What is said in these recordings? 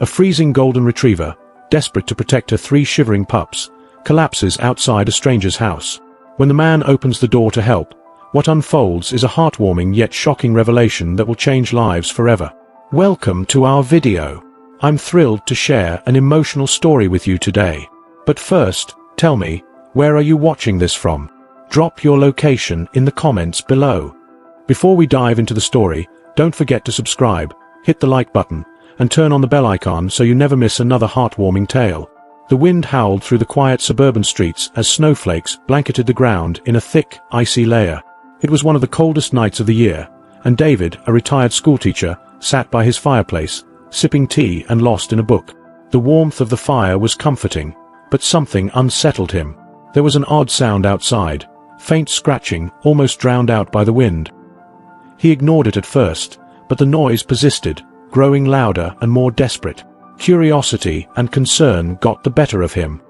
A freezing golden retriever, desperate to protect her 3 shivering pups, collapses outside a stranger's house. When the man opens the door to help, what unfolds is a heartwarming yet shocking revelation that will change lives forever. Welcome to our video. I'm thrilled to share an emotional story with you today. But first, tell me, where are you watching this from? Drop your location in the comments below. Before we dive into the story, don't forget to subscribe, hit the like button, and turn on the bell icon so you never miss another heartwarming tale. The wind howled through the quiet suburban streets as snowflakes blanketed the ground in a thick, icy layer. It was one of the coldest nights of the year, and David, a retired schoolteacher, sat by his fireplace, sipping tea and lost in a book. The warmth of the fire was comforting, but something unsettled him. There was an odd sound outside, faint scratching, almost drowned out by the wind. He ignored it at first, but the noise persisted, growing louder and more desperate. Curiosity and concern got the better of him.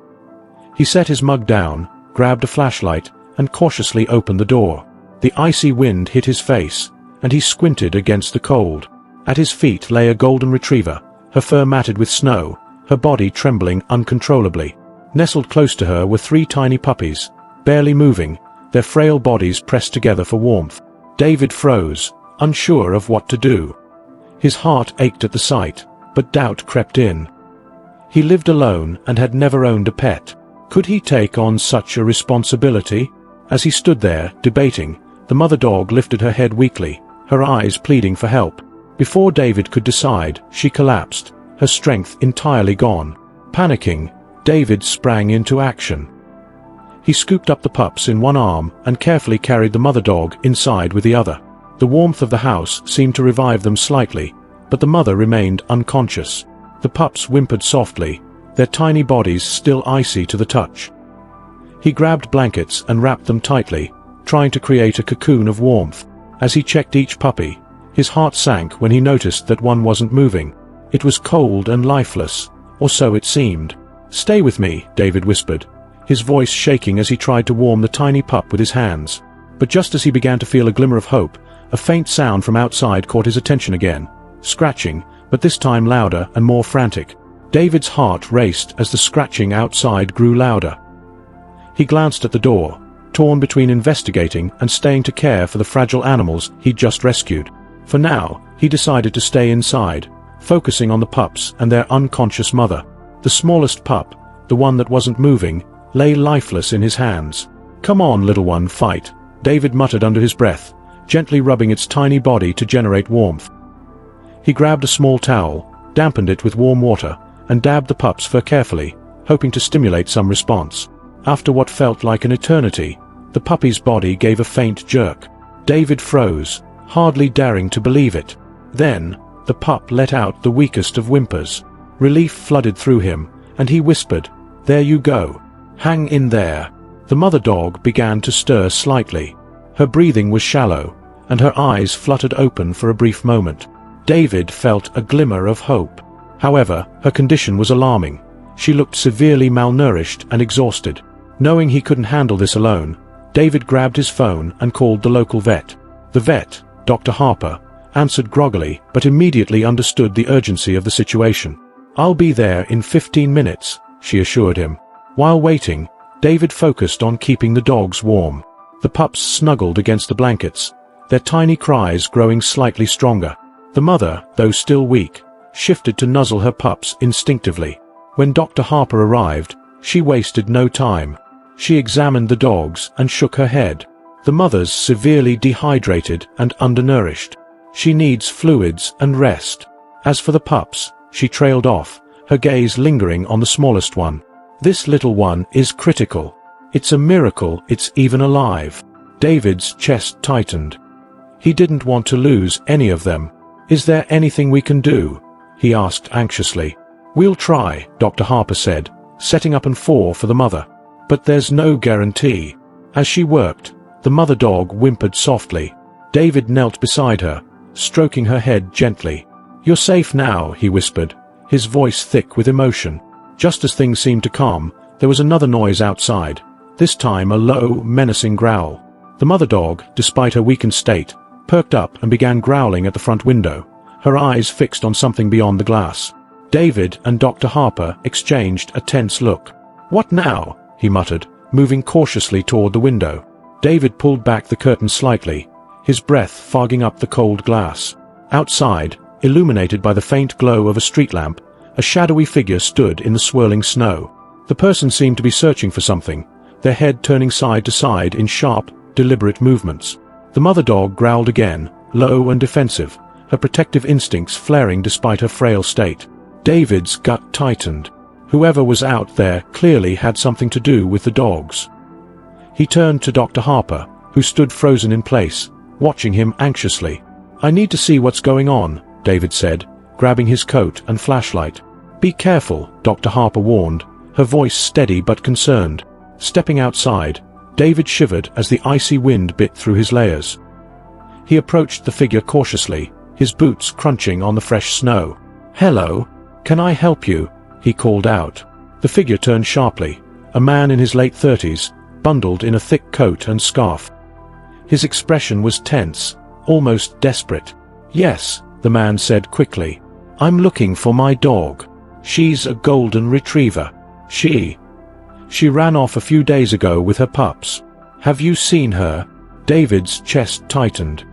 He set his mug down, grabbed a flashlight, and cautiously opened the door. The icy wind hit his face, and he squinted against the cold. At his feet lay a golden retriever, her fur matted with snow, her body trembling uncontrollably. Nestled close to her were 3 tiny puppies, barely moving, their frail bodies pressed together for warmth. David froze, unsure of what to do. His heart ached at the sight, but doubt crept in. He lived alone and had never owned a pet. Could he take on such a responsibility? As he stood there, debating, the mother dog lifted her head weakly, her eyes pleading for help. Before David could decide, she collapsed, her strength entirely gone. Panicking, David sprang into action. He scooped up the pups in one arm and carefully carried the mother dog inside with the other. The warmth of the house seemed to revive them slightly, but the mother remained unconscious. The pups whimpered softly, their tiny bodies still icy to the touch. He grabbed blankets and wrapped them tightly, trying to create a cocoon of warmth. As he checked each puppy, his heart sank when he noticed that one wasn't moving. It was cold and lifeless, or so it seemed. "Stay with me," David whispered, his voice shaking as he tried to warm the tiny pup with his hands. But just as he began to feel a glimmer of hope, a faint sound from outside caught his attention again. Scratching, but this time louder and more frantic. David's heart raced as the scratching outside grew louder. He glanced at the door, torn between investigating and staying to care for the fragile animals he'd just rescued. For now, he decided to stay inside, focusing on the pups and their unconscious mother. The smallest pup, the one that wasn't moving, lay lifeless in his hands. "Come on, little one, fight," David muttered under his breath, gently rubbing its tiny body to generate warmth. He grabbed a small towel, dampened it with warm water, and dabbed the pup's fur carefully, hoping to stimulate some response. After what felt like an eternity, the puppy's body gave a faint jerk. David froze, hardly daring to believe it. Then, the pup let out the weakest of whimpers. Relief flooded through him, and he whispered, "There you go. Hang in there." The mother dog began to stir slightly. Her breathing was shallow, and her eyes fluttered open for a brief moment. David felt a glimmer of hope. However, her condition was alarming. She looked severely malnourished and exhausted. Knowing he couldn't handle this alone, David grabbed his phone and called the local vet. The vet, Dr. Harper, answered groggily but immediately understood the urgency of the situation. "I'll be there in 15 minutes, she assured him. While waiting, David focused on keeping the dogs warm. The pups snuggled against the blankets, their tiny cries growing slightly stronger. The mother, though still weak, shifted to nuzzle her pups instinctively. When Dr. Harper arrived, she wasted no time. She examined the dogs and shook her head. "The mother's severely dehydrated and undernourished. She needs fluids and rest." As for the pups, she trailed off, her gaze lingering on the smallest one. "This little one is critical. It's a miracle it's even alive." David's chest tightened. He didn't want to lose any of them. "Is there anything we can do?" he asked anxiously. "We'll try," Dr. Harper said, setting up an 4 for the mother. "But there's no guarantee." As she worked, the mother dog whimpered softly. David knelt beside her, stroking her head gently. "You're safe now," he whispered, his voice thick with emotion. Just as things seemed to calm, there was another noise outside, this time a low, menacing growl. The mother dog, despite her weakened state, perked up and began growling at the front window, her eyes fixed on something beyond the glass. David and Dr. Harper exchanged a tense look. "What now?" he muttered, moving cautiously toward the window. David pulled back the curtain slightly, his breath fogging up the cold glass. Outside, illuminated by the faint glow of a street lamp, a shadowy figure stood in the swirling snow. The person seemed to be searching for something, their head turning side to side in sharp, deliberate movements. The mother dog growled again, low and defensive, her protective instincts flaring despite her frail state. David's gut tightened. Whoever was out there clearly had something to do with the dogs. He turned to Dr. Harper, who stood frozen in place, watching him anxiously. "I need to see what's going on," David said, grabbing his coat and flashlight. "Be careful," Dr. Harper warned, her voice steady but concerned. Stepping outside, David shivered as the icy wind bit through his layers. He approached the figure cautiously, his boots crunching on the fresh snow. "Hello, can I help you?" he called out. The figure turned sharply, a man in his late 30s, bundled in a thick coat and scarf. His expression was tense, almost desperate. "Yes," the man said quickly. "I'm looking for my dog. She's a golden retriever. She ran off a few days ago with her pups. Have you seen her?" David's chest tightened.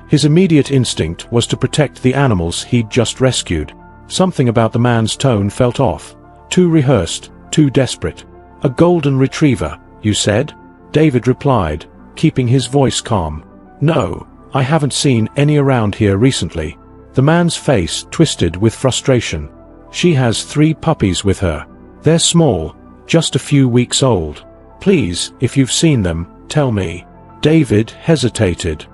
His immediate instinct was to protect the animals he'd just rescued. Something about the man's tone felt off, too rehearsed, too desperate. "A golden retriever, you said?" David replied, keeping his voice calm. "No, I haven't seen any around here recently." The man's face twisted with frustration. "She has 3 puppies with her. They're small, just a few weeks old. Please, if you've seen them, tell me." David hesitated.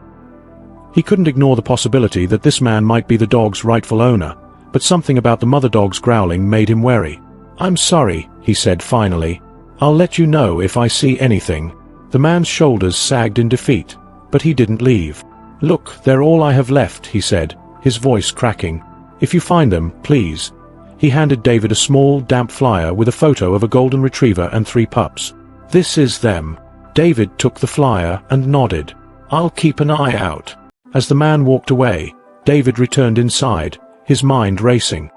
He couldn't ignore the possibility that this man might be the dog's rightful owner, but something about the mother dog's growling made him wary. "I'm sorry," he said finally. "I'll let you know if I see anything." The man's shoulders sagged in defeat, but he didn't leave. "Look, they're all I have left," he said, his voice cracking. "If you find them, please." He handed David a small, damp flyer with a photo of a golden retriever and 3 pups. "This is them." David took the flyer and nodded. "I'll keep an eye out." As the man walked away, David returned inside, his mind racing.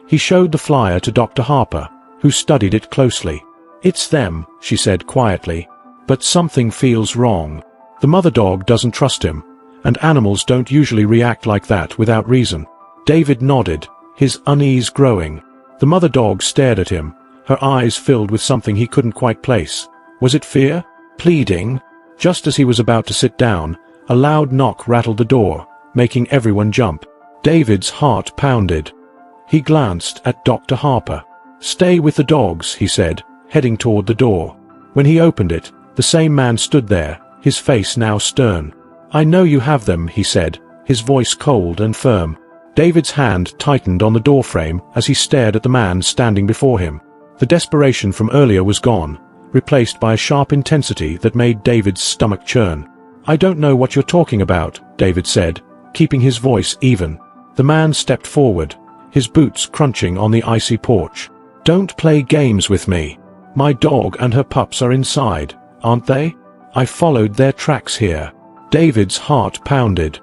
He showed the flyer to Dr. Harper, who studied it closely. "It's them," she said quietly. "But something feels wrong. The mother dog doesn't trust him, and animals don't usually react like that without reason." David nodded, his unease growing. The mother dog stared at him, her eyes filled with something he couldn't quite place. Was it fear? Pleading? Just as he was about to sit down, a loud knock rattled the door, making everyone jump. David's heart pounded. He glanced at Dr. Harper. "Stay with the dogs," he said, heading toward the door. When he opened it, the same man stood there, his face now stern. "I know you have them," he said, his voice cold and firm. David's hand tightened on the doorframe as he stared at the man standing before him. The desperation from earlier was gone, replaced by a sharp intensity that made David's stomach churn. "I don't know what you're talking about," David said, keeping his voice even. The man stepped forward, his boots crunching on the icy porch. "Don't play games with me. My dog and her pups are inside, aren't they? I followed their tracks here." David's heart pounded.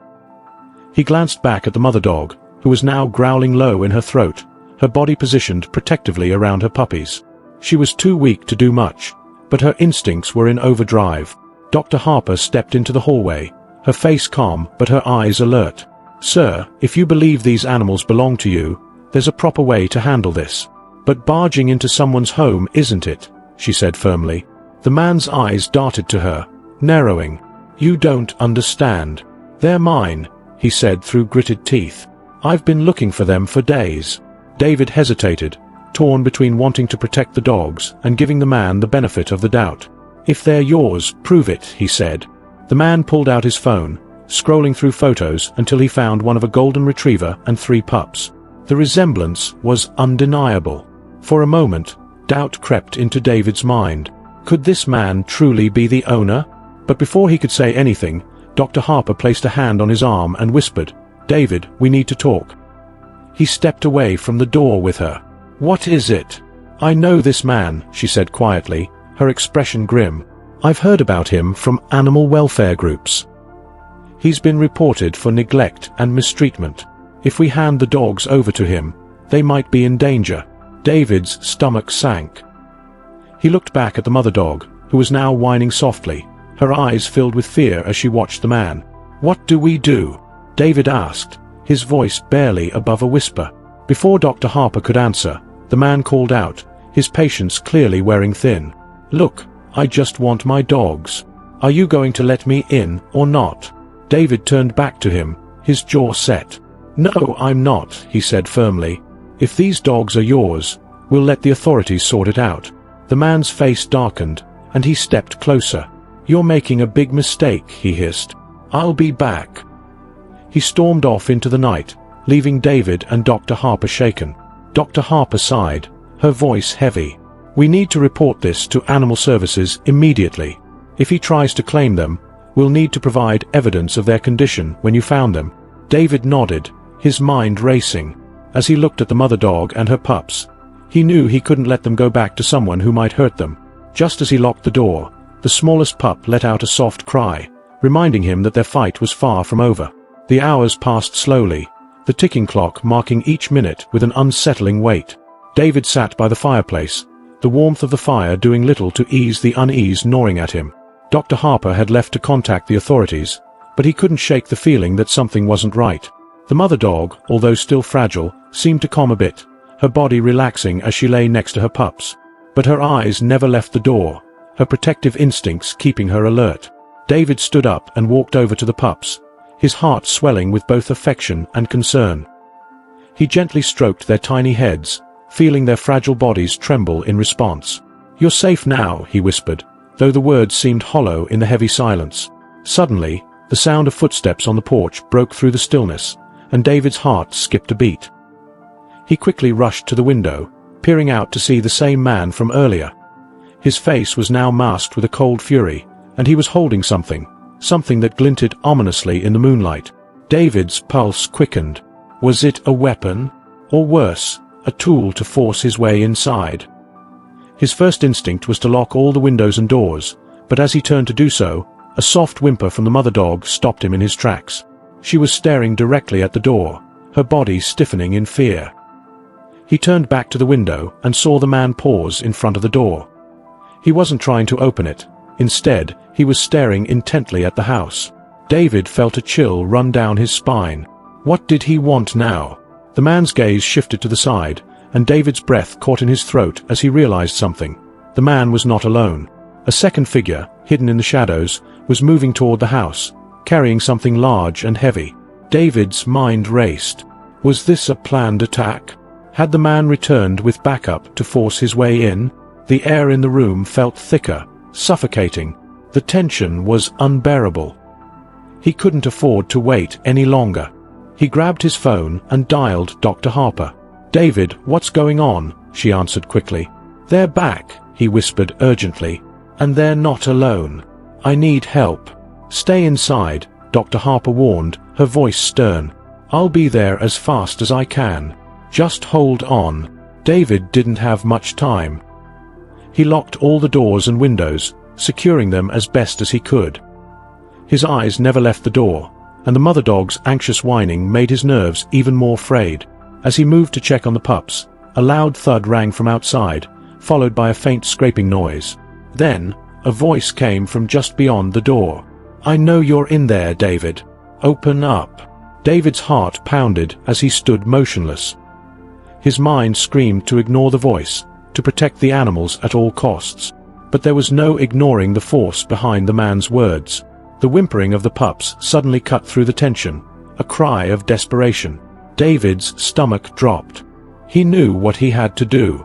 He glanced back at the mother dog, who was now growling low in her throat, her body positioned protectively around her puppies. She was too weak to do much, but her instincts were in overdrive. Dr. Harper stepped into the hallway, her face calm but her eyes alert. "Sir, if you believe these animals belong to you, there's a proper way to handle this. But barging into someone's home isn't it," she said firmly. The man's eyes darted to her, narrowing. "You don't understand. They're mine," he said through gritted teeth. "I've been looking for them for days." David hesitated, torn between wanting to protect the dogs and giving the man the benefit of the doubt. "If they're yours, prove it," he said. The man pulled out his phone, scrolling through photos until he found one of a golden retriever and 3 pups. The resemblance was undeniable. For a moment, doubt crept into David's mind. Could this man truly be the owner? But before he could say anything, Dr. Harper placed a hand on his arm and whispered, "David, we need to talk." He stepped away from the door with her. "What is it?" "I know this man," she said quietly, her expression grim. "I've heard about him from animal welfare groups. He's been reported for neglect and mistreatment. If we hand the dogs over to him, They might be in danger. David's stomach sank. He looked back at the mother dog, who was now whining softly, her eyes filled with fear as she watched the man. "What do we do?" David asked, his voice barely above a whisper. Before Dr. Harper could answer, the man called out, his patience clearly wearing thin. "Look, I just want my dogs. Are you going to let me in or not?" David turned back to him, his jaw set. "No, I'm not," he said firmly. "If these dogs are yours, we'll let the authorities sort it out." The man's face darkened, and he stepped closer. "You're making a big mistake," he hissed. "I'll be back." He stormed off into the night, leaving David and Dr. Harper shaken. Dr. Harper sighed, her voice heavy. "We need to report this to Animal Services immediately. If he tries to claim them, we'll need to provide evidence of their condition when you found them." David nodded, his mind racing. As he looked at the mother dog and her pups, he knew he couldn't let them go back to someone who might hurt them. Just as he locked the door, the smallest pup let out a soft cry, reminding him that their fight was far from over. The hours passed slowly, the ticking clock marking each minute with an unsettling weight. David sat by the fireplace, the warmth of the fire doing little to ease the unease gnawing at him. Dr. Harper had left to contact the authorities, but he couldn't shake the feeling that something wasn't right. The mother dog, although still fragile, seemed to calm a bit, her body relaxing as she lay next to her pups. But her eyes never left the door, her protective instincts keeping her alert. David stood up and walked over to the pups, his heart swelling with both affection and concern. He gently stroked their tiny heads, feeling their fragile bodies tremble in response. "You're safe now," he whispered, though the words seemed hollow in the heavy silence. Suddenly, the sound of footsteps on the porch broke through the stillness, and David's heart skipped a beat. He quickly rushed to the window, peering out to see the same man from earlier. His face was now masked with a cold fury, and he was holding something that glinted ominously in the moonlight. David's pulse quickened. Was it a weapon? Or worse, a tool to force his way inside? His first instinct was to lock all the windows and doors, but as he turned to do so, a soft whimper from the mother dog stopped him in his tracks. She was staring directly at the door, her body stiffening in fear. He turned back to the window and saw the man pause in front of the door. He wasn't trying to open it. Instead, he was staring intently at the house. David felt a chill run down his spine. What did he want now? The man's gaze shifted to the side, and David's breath caught in his throat as he realized something. The man was not alone. A second figure, hidden in the shadows, was moving toward the house, carrying something large and heavy. David's mind raced. Was this a planned attack? Had the man returned with backup to force his way in? The air in the room felt thicker, suffocating. The tension was unbearable. He couldn't afford to wait any longer. He grabbed his phone and dialed Dr. Harper. "David, what's going on?" she answered quickly. "They're back," he whispered urgently. "And they're not alone. I need help." "Stay inside," Dr. Harper warned, her voice stern. "I'll be there as fast as I can. Just hold on." David didn't have much time. He locked all the doors and windows, securing them as best as he could. His eyes never left the door, and the mother dog's anxious whining made his nerves even more frayed. As he moved to check on the pups, a loud thud rang from outside, followed by a faint scraping noise. Then, a voice came from just beyond the door. "I know you're in there, David. Open up." David's heart pounded as he stood motionless. His mind screamed to ignore the voice, to protect the animals at all costs. But there was no ignoring the force behind the man's words. The whimpering of the pups suddenly cut through the tension, a cry of desperation. David's stomach dropped. He knew what he had to do.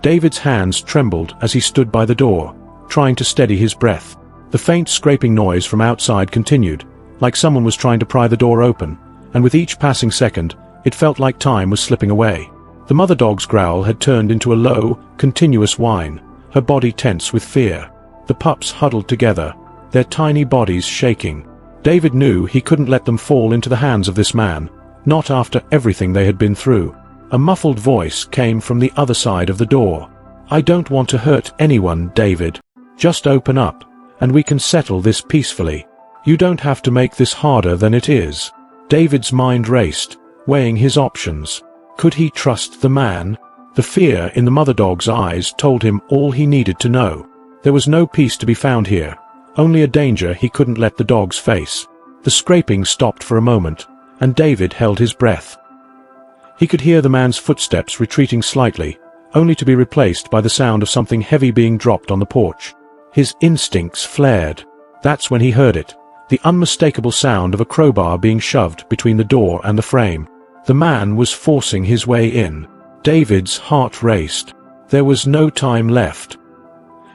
David's hands trembled as he stood by the door, trying to steady his breath. The faint scraping noise from outside continued, like someone was trying to pry the door open, and with each passing second, it felt like time was slipping away. The mother dog's growl had turned into a low, continuous whine, her body tense with fear. The pups huddled together, their tiny bodies shaking. David knew he couldn't let them fall into the hands of this man, not after everything they had been through. A muffled voice came from the other side of the door. "I don't want to hurt anyone, David. Just open up, and we can settle this peacefully. You don't have to make this harder than it is." David's mind raced, weighing his options. Could he trust the man? The fear in the mother dog's eyes told him all he needed to know. There was no peace to be found here, only a danger he couldn't let the dogs face. The scraping stopped for a moment, and David held his breath. He could hear the man's footsteps retreating slightly, only to be replaced by the sound of something heavy being dropped on the porch. His instincts flared. That's when he heard it, the unmistakable sound of a crowbar being shoved between the door and the frame. The man was forcing his way in. David's heart raced. There was no time left.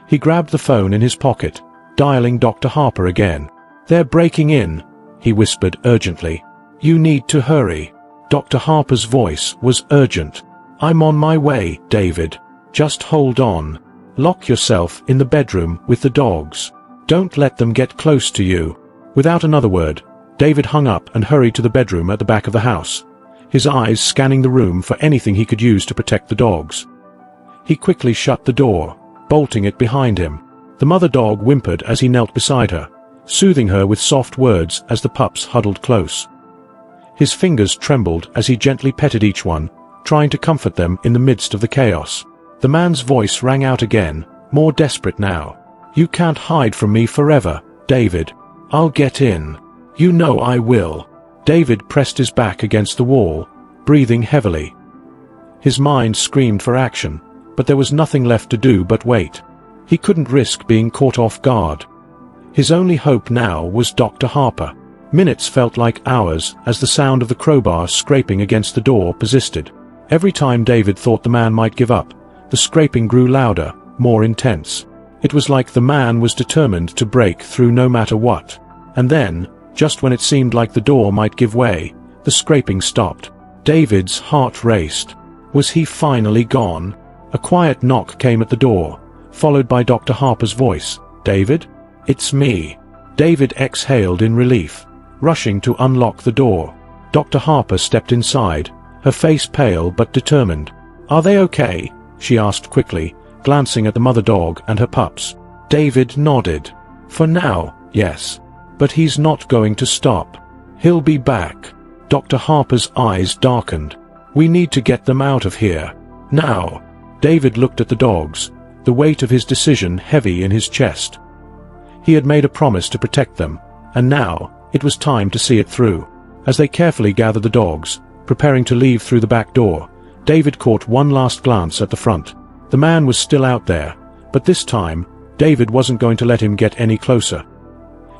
He grabbed the phone in his pocket, dialing Dr. Harper again. "They're breaking in," he whispered urgently. "You need to hurry." Dr. Harper's voice was urgent. "I'm on my way, David. Just hold on. Lock yourself in the bedroom with the dogs. Don't let them get close to you." Without another word, David hung up and hurried to the bedroom at the back of the house, his eyes scanning the room for anything he could use to protect the dogs. He quickly shut the door, bolting it behind him. The mother dog whimpered as he knelt beside her, soothing her with soft words as the pups huddled close. His fingers trembled as he gently petted each one, trying to comfort them in the midst of the chaos. The man's voice rang out again, more desperate now. "You can't hide from me forever, David. I'll get in. You know I will." David pressed his back against the wall, breathing heavily. His mind screamed for action, but there was nothing left to do but wait. He couldn't risk being caught off guard. His only hope now was Dr. Harper. Minutes felt like hours as the sound of the crowbar scraping against the door persisted. Every time David thought the man might give up, the scraping grew louder, more intense. It was like the man was determined to break through no matter what. And then, just when it seemed like the door might give way, the scraping stopped. David's heart raced. Was he finally gone? A quiet knock came at the door, followed by Dr. Harper's voice. "David? It's me." David exhaled in relief, rushing to unlock the door. Dr. Harper stepped inside, her face pale but determined. "Are they okay?" she asked quickly, glancing at the mother dog and her pups. David nodded. "For now, yes. But he's not going to stop. He'll be back." Dr. Harper's eyes darkened. "We need to get them out of here. Now." David looked at the dogs, the weight of his decision heavy in his chest. He had made a promise to protect them, and now, it was time to see it through. As they carefully gathered the dogs, preparing to leave through the back door, David caught one last glance at the front. The man was still out there, but this time, David wasn't going to let him get any closer.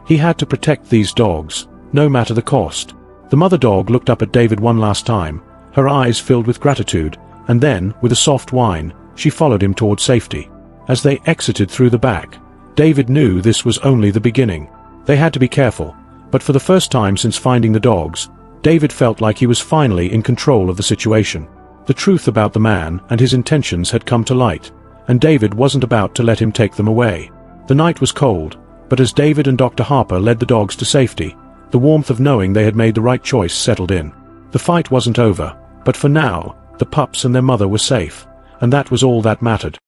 He had to protect these dogs, no matter the cost. The mother dog looked up at David one last time, her eyes filled with gratitude, and then, with a soft whine, she followed him toward safety. As they exited through the back, David knew this was only the beginning. They had to be careful, but for the first time since finding the dogs, David felt like he was finally in control of the situation. The truth about the man and his intentions had come to light, and David wasn't about to let him take them away. The night was cold, but as David and Dr. Harper led the dogs to safety, the warmth of knowing they had made the right choice settled in. The fight wasn't over, but for now, the pups and their mother were safe, and that was all that mattered.